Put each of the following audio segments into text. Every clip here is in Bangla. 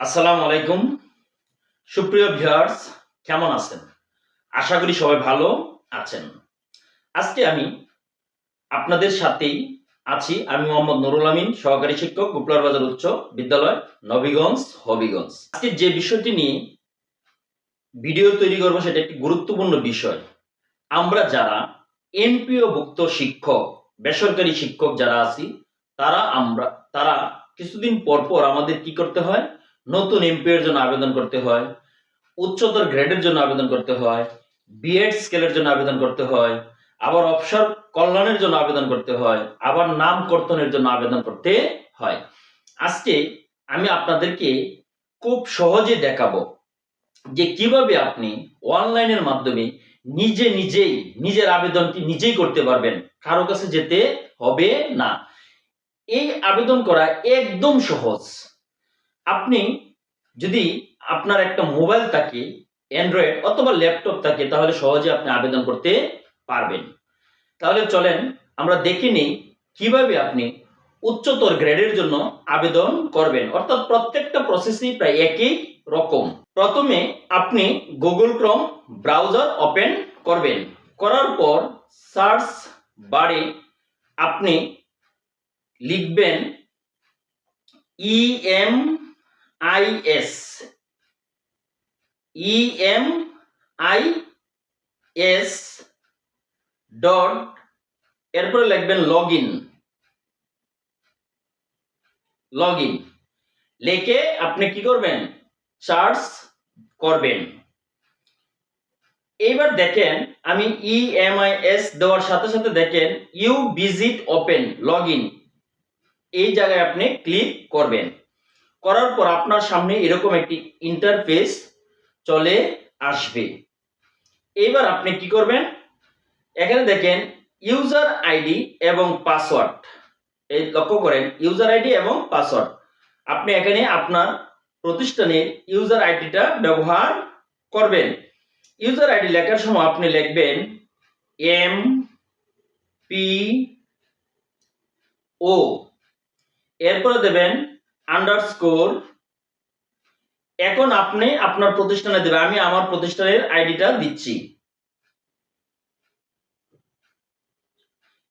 আসসালামু আলাইকুম সুপ্রিয় ভিউয়ার্স, কেমন আছেন? আশা করি সবাই ভালো আছেন। আজকে আমি আপনাদের সাথেই আছি। আমি মোহাম্মদ নুরুল আমিন, সহকারী শিক্ষক, গোপলার বাজার উচ্চ বিদ্যালয়, নবীগঞ্জ, হবিগঞ্জ। আজকে যে বিষয়টি নিয়ে ভিডিও তৈরি করব সেটা একটি গুরুত্বপূর্ণ বিষয়। আমরা যারা এনপিও ভুক্ত শিক্ষক, বেসরকারি শিক্ষক যারা আছি, তারা কিছুদিন পর পর আমাদের কি করতে হয়? নতুন এমপিও এর জন্য আবেদন করতে হয়, উচ্চতর গ্রেডের জন্য আবেদন করতে হয়, বিএড স্কেলের জন্য আবেদন করতে হয়, আবার অবসর কল্যাণের জন্য আবেদন করতে হয়, আবার নাম কর্তনের জন্য আবেদন করতে হয়। আজকে আমি আপনাদেরকে খুব সহজে দেখাবো যে কিভাবে আপনি অনলাইনের মাধ্যমে নিজেই নিজের আবেদনটি নিজেই করতে পারবেন, কারো কাছে যেতে হবে না। এই আবেদন করা একদম সহজ। আপনি যদি আপনার একটা মোবাইল থাকে, অ্যান্ড্রয়েড অথবা ল্যাপটপ থাকে, তাহলে সহজে আপনি আবেদন করতে পারবেন। তাহলে চলেন আমরা দেখে নিই কিভাবে আপনি উচ্চতর গ্রেডের জন্য আবেদন করবেন। অর্থাৎ প্রত্যেকটা প্রসেসই প্রায় একই রকম। প্রথমে আপনি গুগল ক্রোম ব্রাউজার ওপেন করবেন। করার পর সার্চ বারে আপনি লিখবেন EMIS ডট, এরপরে লিখবেন লগ ইন লিখে আপনি কি করবেন? সার্চ করবেন। এইবার দেখেন আমি EMIS দেওয়ার সাথে সাথে দেখেন you visit open log, এই জায়গায় আপনি ক্লিক করবেন। করার পর আপনার সামনে এরকম একটি ইন্টারফেস চলে আসবে। এইবার আপনি কি করবেন? এখানে দেখেন ইউজার আইডি এবং পাসওয়ার্ড, এই লক্ষ্য করেন ইউজার আইডি এবং পাসওয়ার্ড। আপনি এখানে আপনার প্রতিষ্ঠানের ইউজার আইডিটা ব্যবহার করবেন। ইউজার আইডি লেখার সময় আপনি লিখবেন MPO, এরপরে দেবেন আন্ডারস্কোর। এখন আপনি আপনার প্রতিষ্ঠানে দেবেন। আমি আমার প্রতিষ্ঠানের আইডিটা দিচ্ছি।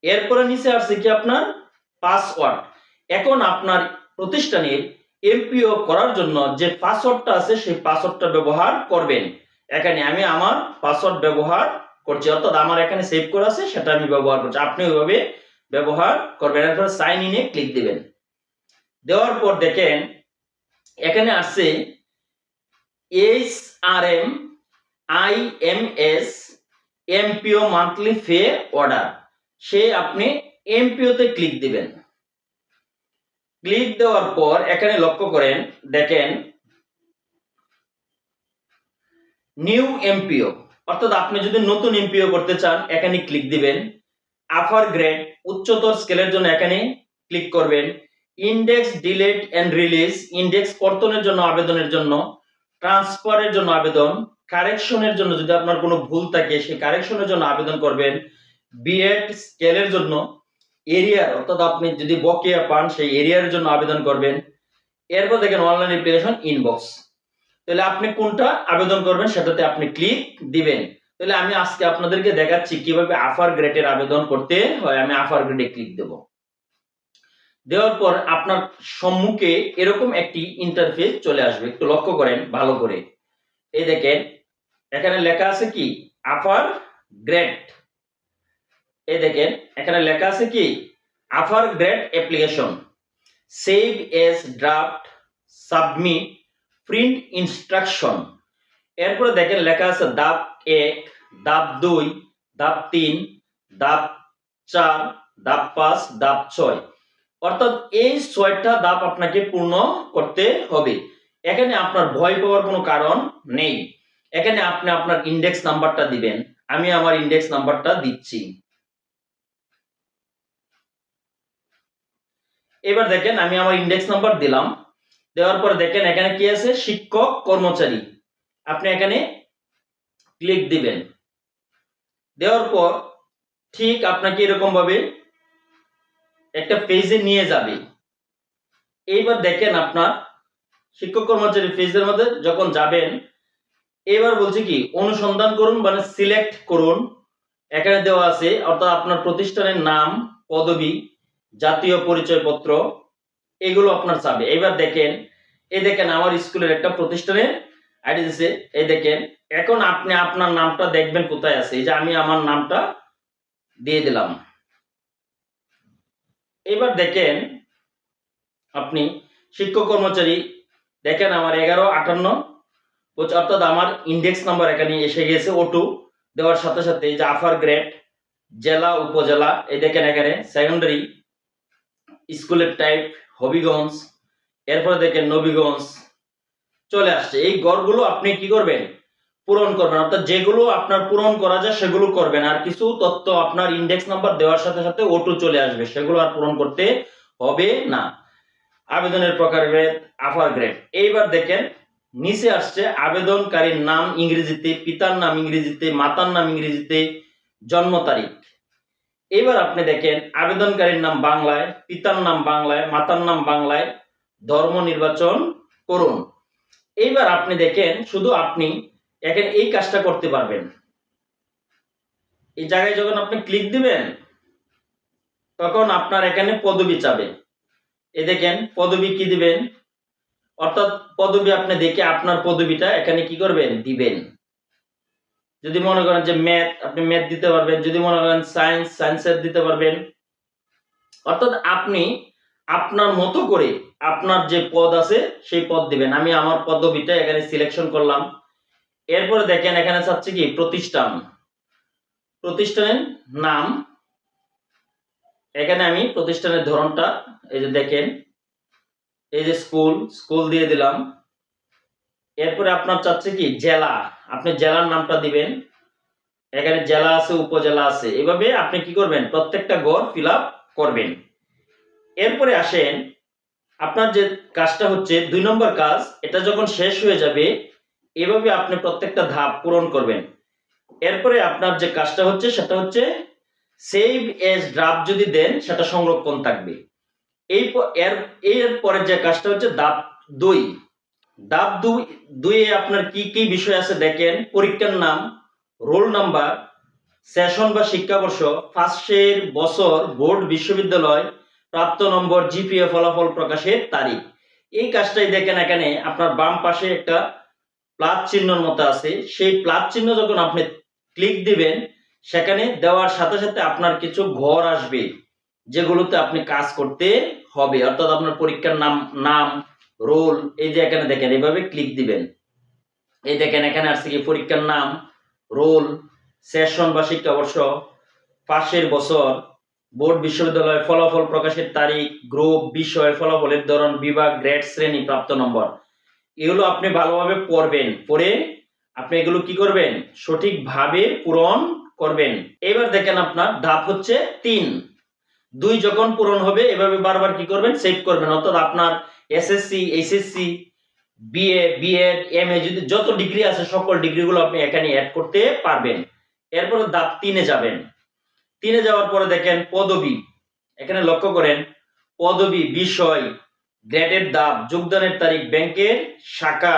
এরপরে নিচে আসছে কি আপনার পাসওয়ার্ড। এখন আপনার প্রতিষ্ঠানের এমপিও করার জন্য যে পাসওয়ার্ডটা আছে সেই পাসওয়ার্ডটা ব্যবহার করবেন। এখানে আমি আমার পাসওয়ার্ড ব্যবহার করছি, অর্থাৎ আমার এখানে সেভ করা আছে সেটা আমি ব্যবহার করছি। আপনি ওইভাবে ব্যবহার করবেন। এরপরে সাইন ইনে ক্লিক দিবেন। দেওয়ার পর দেখেন এখানে আসছে HRM IMS এমপিও মান্থলি ফে অর্ডার, সে আপনি এমপিও তে ক্লিক দিবেন। ক্লিক দেওয়ার পর এখানে লক্ষ্য করেন দেখেন নিউ এমপিও, অর্থাৎ আপনি যদি নতুন এমপিও করতে চান এখানে ক্লিক দিবেন। আপার গ্রেড উচ্চতর স্কেলের জন্য এখানে ক্লিক করবেন। Index delete and release, index কর্তনের জন্য আবেদনের জন্য, ট্রান্সফারের জন্য আবেদন, কারেকশনের জন্য যদি আপনার কোনো ভুল থাকে সেই কারেকশনের জন্য আবেদন করবেন। বিএড স্কেলের জন্য, এরিয়ার অর্থাৎ আপনি যদি বকেয়া পান সেই এরিয়ার জন্য আবেদন করবেন। এরপর দেখেন অনলাইন অ্যাপ্লিকেশন ইনবক্স, তাহলে আপনি কোনটা আবেদন করবেন সেটাতে আপনি ক্লিক দিবেন। তাহলে আমি আজকে আপনাদেরকে দেখাচ্ছি কিভাবে আপার গ্রেডের আবেদন করতে হয়। আমি আপার গ্রেডে ক্লিক দেব। দেওয়ার পর আপনার সম্মুখে এরকম একটি ইন্টারফেস চলে আসবে। একটু লক্ষ্য করেন ভালো করে। এই দেখেন এখানে লেখা আছে কি আপার গ্রেড। এই দেখেন এখানে লেখা আছে কি upper grade application, save as draft, submit, print instruction. এরপরে দেখেন লেখা আছে ধাপ 1, ধাপ 2, ধাপ 3, ধাপ 4, ধাপ 5, ধাপ 6, অর্থাৎ এই 6টা ধাপ আপনাকে পূর্ণ করতে হবে। এখানে আপনার ভয় পাওয়ার কোনো কারণ নেই। এখানে আপনি আপনার ইন্ডেক্স নাম্বারটা দিবেন। আমি আমার ইন্ডেক্স নাম্বারটা দিচ্ছি। এবার দেখেন আমি আমার ইন্ডেক্স নাম্বার দিলাম। দেওয়ার পর দেখেন এখানে কি আছে শিক্ষক কর্মচারী, আপনি এখানে ক্লিক দিবেন। দেওয়ার পর ঠিক আপনাকে এরকম ভাবে একটা পেজে নিয়ে যাবে। এইবার দেখেন আপনার শিক্ষক কর্মচারী পেজের মধ্যে যখন যাবেন, এবার বলছে কি অনুসন্ধান করুন মানে সিলেক্ট করুন। এখানে দেওয়া আছে অর্থাৎ আপনার প্রতিষ্ঠানের নাম, পদবি, জাতীয় পরিচয়পত্র, এগুলো আপনার চাবে। এবার দেখেন, এই দেখেন আমার স্কুলের একটা প্রতিষ্ঠানের আইডি দিছে, এই দেখেন। এখন আপনি আপনার নামটা দেখবেন কোথায় আছে, এই যে আমি আমার নামটা দিয়ে দিলাম। এবার দেখেন আপনি শিক্ষক কর্মচারী, দেখেন আমার 1158 অর্থাৎ আমার ইন্ডেক্স নাম্বার এখানে এসে গেছে। O2 দেওয়ার সাথে সাথে যে আফার গ্রেড, জেলা, উপজেলা, এই দেখেন এখানে সেকেন্ডারি স্কুলের টাইপ হবিগঞ্জ, এরপরে দেখেন নবীগঞ্জ চলে আসছে। এই গড়গুলো আপনি কি করবেন, পূরণ করবেন, অর্থাৎ যেগুলো আপনার পূরণ করা যায় সেগুলো করবেন। আর কিছু তথ্য আপনার ইন্ডেক্স নাম্বার দেওয়ার সাথে সাথে O2 চলে আসবে, সেগুলো আর পূরণ করতে হবে না। আবেদনের প্রকারভেদ, আফার গ্রেড। এইবার দেখেন নিচে আসছে আবেদনকারীর নাম ইংরেজিতে, পিতার নাম ইংরেজিতে, মাতার নাম ইংরেজিতে, জন্ম তারিখ। এবার আপনি দেখেন আবেদনকারীর নাম বাংলায়, পিতার নাম বাংলায়, মাতার নাম বাংলায়, ধর্ম নির্বাচন করুন। এইবার আপনি দেখেন শুধু আপনি এখানে এই কাজটা করতে পারবেন। এই জায়গায় যখন আপনি ক্লিক দিবেন তখন আপনার এখানে পদবি চাবে। এই দেখেন পদবি কি দিবেন, অর্থাৎ পদবি আপনি দেখে আপনার পদবিটা এখানে কি করবেন, দিবেন। যদি মনে করেন যে ম্যাথ, আপনি ম্যাথ দিতে পারবেন। যদি মনে করেন সায়েন্স, সায়েন্সের দিতে পারবেন। অর্থাৎ আপনি আপনার মতো করে আপনার যে পদ আছে সেই পদ দিবেন। আমি আমার পদবিটা এখানে সিলেকশন করলাম। এরপরে দেখেন এখানে চাচ্ছে কি প্রতিষ্ঠান, প্রতিষ্ঠানের নাম, এখানে আমি প্রতিষ্ঠানের ধরনটা এই যে দেখেন, এই যে স্কুল, স্কুল দিয়ে দিলাম। এরপরে আপনার চাচ্ছে কি জেলা, আপনি জেলার নামটা দিবেন। এখানে জেলা আছে, উপজেলা আছে, এভাবে আপনি কি করবেন, প্রত্যেকটা গড় ফিল আপ করবেন। এরপরে আসেন আপনার যে কাজটা হচ্ছে 2 নম্বর কাজ, এটা যখন শেষ হয়ে যাবে এভাবে আপনি প্রত্যেকটা ধাপ পূরণ করবেন। এরপরে আপনার যে কাজটা হচ্ছে সেটা হচ্ছে সেভ এজ ড্রাফট যদি দেন সেটা সংরক্ষণ থাকবে। এর পরের যে কাজটা হচ্ছে ধাপ 2। ধাপ 2 এ আপনার কি কি বিষয় আছে দেখেন, পরীক্ষার নাম, রোল নাম্বার, সেশন বা শিক্ষাবর্ষ, ফার্স্টের বছর, বোর্ড, বিশ্ববিদ্যালয়, প্রাপ্ত নম্বর, জিপিএ, ফলাফল প্রকাশের তারিখ। এই কাজটাই দেখেন এখানে আপনার বাম পাশে একটা প্লাস চিহ্নর মতো আছে, সেই প্লাস চিহ্ন যখন আপনি ক্লিক দিবেন সেখানে দেওয়ার সাথে সাথে আপনার কিছু ঘর আসবে যেগুলোতে আপনি কাজ করতে হবে। অর্থাৎ আপনার পরীক্ষার নাম, রোল, এই যে এখানে দেখেন এভাবে ক্লিক দিবেন। এই দেখেন এখানে আসছে কি পরীক্ষার নাম, রোল, সেশন বা শিক্ষাবর্ষ, পাশের বছর, বোর্ড, বিশ্ববিদ্যালয়, ফলাফল প্রকাশের তারিখ, গ্রুপ, বিষয়, ফলাফলের ধরন, বিভাগ, গ্রেড, শ্রেণী, প্রাপ্ত নম্বর। এগুলো আপনি ভালোভাবে পড়বেন, পড়ে আপনি এগুলো কি করবেন, সঠিকভাবে পূরণ করবেন। এবার দেখেন আপনার ধাপ হচ্ছে 3। 2 যখন পূরণ হবে এভাবে বারবার কি করবেন, সেভ করবেন। অর্থাৎ আপনার SSC, HSC, BA, BEd, MA যদি যত ডিগ্রি আছে সকল ডিগ্রিগুলো আপনি এখানে অ্যাড করতে পারবেন। এরপর ধাপ 3 এ যাবেন। 3 এ যাওয়ার পরে দেখেন পদবি, এখানে লক্ষ্য করেন পদবি, বিষয়, গ্রেডের ধাপ, যোগদানের তারিখ, ব্যাংকের শাখা,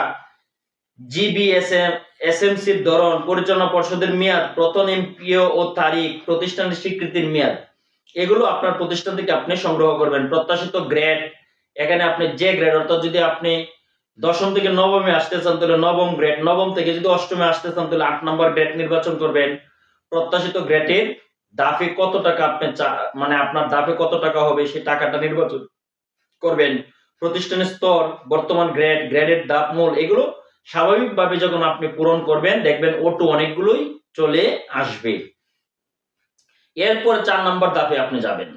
জিবিএসএম, এসএমসির ধরন, পরিচালনা পর্ষদের মেয়াদ, প্রথম এমপিও ও তারিখ, প্রতিষ্ঠানের স্বীকৃতির মেয়াদ। এগুলো আপনার প্রতিষ্ঠান থেকে আপনি সংগ্রহ করবেন। প্রত্যাশিত গ্রেড, এখানে আপনি যে গ্রেড, অর্থাৎ যদি আপনি দশম থেকে নবমে আসতে চান তাহলে নবম গ্রেড, নবম থেকে যদি অষ্টমে আসতে চান তাহলে 8 নম্বর গ্রেড নির্বাচন করবেন। প্রত্যাশিত গ্রেডের ধাপে কত টাকা আপনি মানে আপনার ধাপে কত টাকা হবে সেই টাকাটা নির্বাচন করবেন। প্রতিষ্ঠানের স্তর, বর্তমান গ্রেড, গ্রেডের ধাপ, মূল, এগুলো স্বাভাবিকভাবে যখন আপনি পূরণ করবেন দেখবেন O2 অনেকগুলোই চলে আসবে। এরপর 4 নম্বর ধাপে আপনি যাবেন।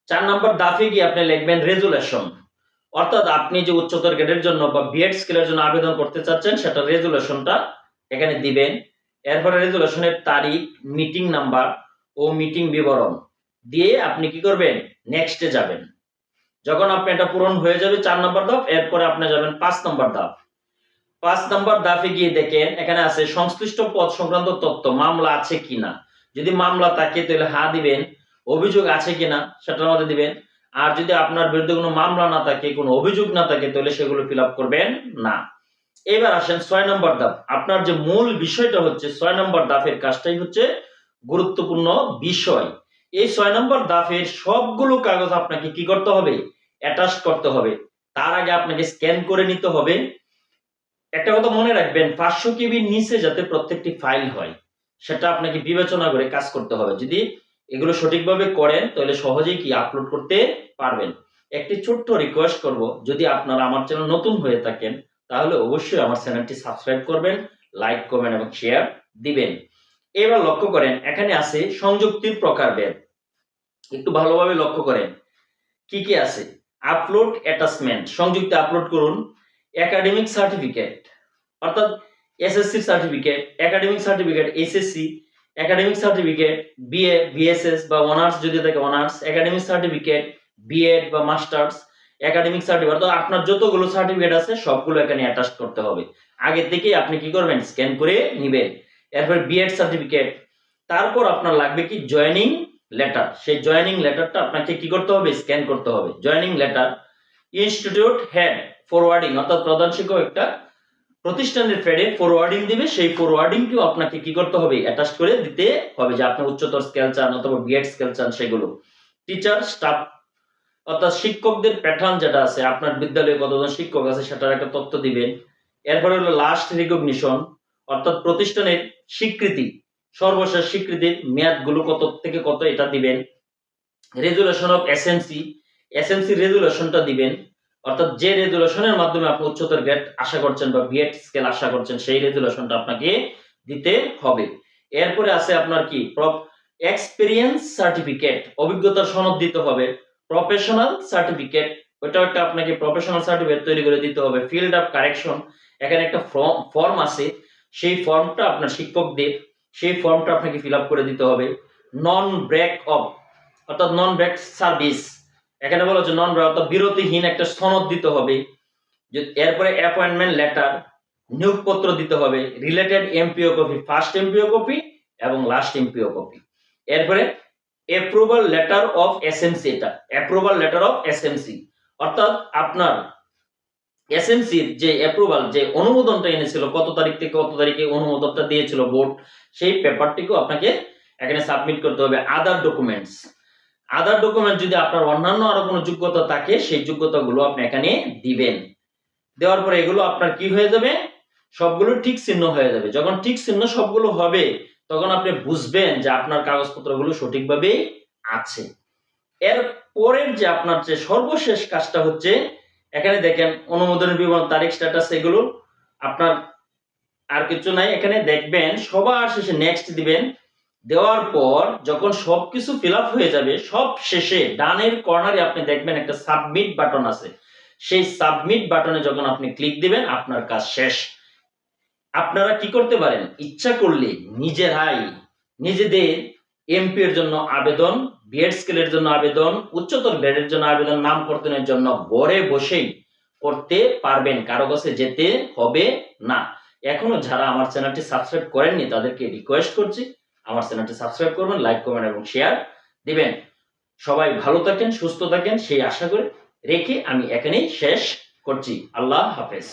4 নম্বর ধাপে গিয়ে আপনি লিখবেন রেজুলেশন, অর্থাৎ আপনি যে উচ্চতর গ্রেডের জন্য বা বিএড স্কেলের জন্য আবেদন করতে চাচ্ছেন সেটা রেজুলেশনটা এখানে দিবেন। এরপরে রেজুলেশনের তারিখ, মিটিং নাম্বার ও মিটিং বিবরণ দিয়ে আপনি কি করবেন, নেক্সটে যাবেন। যখন আপনি এটা পূরণ হয়ে যাবে 4 নম্বর ধাপ, এরপরে আপনি যাবেন 5 নম্বর ধাপ। 5 নম্বর ধাপে গিয়ে দেখেন এখানে আছে সংশ্লিষ্ট পদ সংক্রান্ত তথ্য, মামলা আছে কিনা। যদি মামলা থাকে তাহলে হ্যাঁ দিবেন, অভিযোগ আছে কিনা সেটার মধ্যে দিবেন। আর যদি আপনার বিরুদ্ধে কোনো মামলা না থাকে, কোনো অভিযোগ না থাকে, তাহলে সেগুলো ফিল আপ করবেন না। এবার আসেন 6 নম্বর ধাপ। আপনার যে মূল বিষয়টা হচ্ছে 6 নম্বর ধাপের কাজটাই হচ্ছে গুরুত্বপূর্ণ বিষয়। এই 6 নম্বর ধাপের সবগুলো কাগজ আপনাকে কি করতে হবে? অ্যাটাচ করতে হবে। তার আগে আপনাকে স্ক্যান করে নিতে হবে। একটা কথা মনে রাখবেন, 500 কেবির নিচে যাতে প্রত্যেকটি ফাইল হয়, সেটা আপনাকে বিবেচনা করে কাজ করতে হবে। যদি এগুলো সঠিকভাবে করেন তাহলে সহজেই কি আপলোড করতে পারবেন। একটি ছোট্ট রিকোয়েস্ট করব, যদি আপনারা আমার চ্যানেল নতুন হয়ে থাকেন তাহলে অবশ্যই আমার চ্যানেলটি সাবস্ক্রাইব করবেন, লাইক, কমেন্ট এবং শেয়ার দিবেন। এবার লক্ষ্য করেন, এখানে আছে সংযুক্তির প্রকারভেদ। একটু ভালোভাবে লক্ষ্য করেন কি কি আছে। আপলোড অ্যাটাচমেন্ট, সংযুক্তে আপলোড করুন। একাডেমিক সার্টিফিকেট অর্থাৎ SSC certificate, academic certificate SSC, academic certificate BA, BSS বা অনার্স যদি থাকে অনার্স, একাডেমিক সার্টিফিকেট বিএড বা মাস্টার্স, একাডেমিক সার্টিফিকেট, অর্থাৎ আপনার যতগুলো সার্টিফিকেট আছে সবগুলো এখানে অ্যাটাচ করতে হবে। আগে থেকে আপনি কি করবেন? স্ক্যান করে নেবেন। এরপর বিএড সার্টিফিকেট, তারপর আপনার লাগবে কি? Joining letter. সেই জয়েনিং লেটারটা আপনাকে কি করতে হবে? স্ক্যান করতে হবে। Joining letter, institute head forwarding, অর্থাৎ প্রধান শিক্ষক একটা প্রতিষ্ঠানের ফেডে ফরওয়ার্ডিং দিবে, সেই ফরওয়ার্ডিংটিও আপনাকে কি করতে হবে? অ্যাটাচ করে দিতে হবে, যে আপনি উচ্চতর স্কেল চান অথবা বিএড স্কেল চান সেগুলো। টিচার স্টাফ, অর্থাৎ শিক্ষকদের প্যাটার্ন যেটা আছে, আপনার বিদ্যালয়ে কতজন শিক্ষক আছে সেটার একটা তথ্য দিবেন। এরপরে হলো লাস্ট রিকগনিশন, অর্থাৎ প্রতিষ্ঠানের স্বীকৃতি, সর্বশেষ স্বীকৃতির মেয়াদগুলো কত থেকে কত এটা দিবেন। রেজুলেশন অফ এসএমসি, এসএমসি রেজুলেশনটা দিবেন, অর্থাৎ যে রেজুলেশনের মাধ্যমে আপনি উচ্চতর গ্রেড আশা করছেন বা বিএড স্কেল আশা করছেন সেই রেজুলেশনটা আপনাকে দিতে হবে। এরপরে আছে আপনার কি? এক্সপেরিয়েন্স সার্টিফিকেট, অভিজ্ঞতার সনদ দিতে হবে। প্রফেশনাল সার্টিফিকেট, ওইটাও একটা আপনাকে প্রফেশনাল সার্টিফিকেট তৈরি করে দিতে হবে। ফিল্ড অফ কারেকশন, এখানে একটা ফর্ম আছে, সেই ফর্মটা আপনার শিক্ষকদের, সেই ফর্মটা আপনাকে ফিল আপ করে দিতে হবে। নন ব্রেক অফ, অর্থাৎ নন ব্রেক সার্ভিস, এখানে বলা হচ্ছে নন ব্রেক অর্থাৎ বিরতিহীন একটা সনদ দিতে হবে। এরপরে অ্যাপয়েন্টমেন্ট লেটার, নিয়োগপত্র দিতে হবে। Related MPO copy, first MPO copy এবং লাস্ট এমপিও কপি। এরপরে অ্যাপ্রুভাল লেটার অফ এসএমসি, এটা অ্যাপ্রুভাল লেটার অফ এসএমসি, অর্থাৎ আপনার এসএমসির যে অ্যাপ্রুভাল, যে অনুমোদনটা এনেছিল, কত তারিখ থেকে কত তারিখে অনুমোদনটা দিয়েছিল বোর্ড, সেই পেপারটিকেও আপনাকে এখানে সাবমিট করতে হবে। আদার ডকুমেন্টস, আদার ডকুমেন্ট যদি আপনার অন্যান্য আরো কোনো যোগ্যতা থাকে সেই যোগ্যতাগুলো আপনি এখানে দিবেন। দেওয়ার পরে এগুলো আপনার কি হয়ে যাবে? সবগুলো ঠিক চিহ্ন হয়ে যাবে। যখন ঠিক চিহ্ন সবগুলো হবে তখন আপনি বুঝবেন যে আপনার কাগজপত্রগুলো সঠিকভাবে আছে। এর পরের যে আপনার যে সর্বশেষ কাজটা হচ্ছে, এখানে দেখেন অনুমোদনের বিবরণ, তারিখ, স্ট্যাটাস, এগুলো আপনার আর কিছু নাই। এখানে দেখবেন সবার শেষে নেক্সট দিবেন। দেওয়ার পর যখন সবকিছু ফিল আপ হয়ে যাবে, সব শেষে ডানের কর্নারে আপনি দেখবেন একটা সাবমিট বাটন আছে। সেই সাবমিট বাটনে যখন আপনি ক্লিক দিবেন আপনার কাজ শেষ। আপনারা কি করতে পারেন? ইচ্ছা করলে নিজেরাই নিজেদের এমপি এর জন্য আবেদন, বিএড স্কেলের জন্য আবেদন, উচ্চতর গ্রেডের জন্য আবেদন, নাম কর্তনের জন্য ঘরে বসেই করতে পারবেন, কারো কাছে যেতে হবে না। এখনো যারা আমার চ্যানেলটি সাবস্ক্রাইব করেননি তাদেরকে রিকোয়েস্ট করছি আমার চ্যানেলটি সাবস্ক্রাইব করবেন, লাইক, কমেন্ট এবং শেয়ার দিবেন। সবাই ভালো থাকেন, সুস্থ থাকেন সেই আশা করে রেখে আমি এখানেই শেষ করছি। আল্লাহ হাফেজ।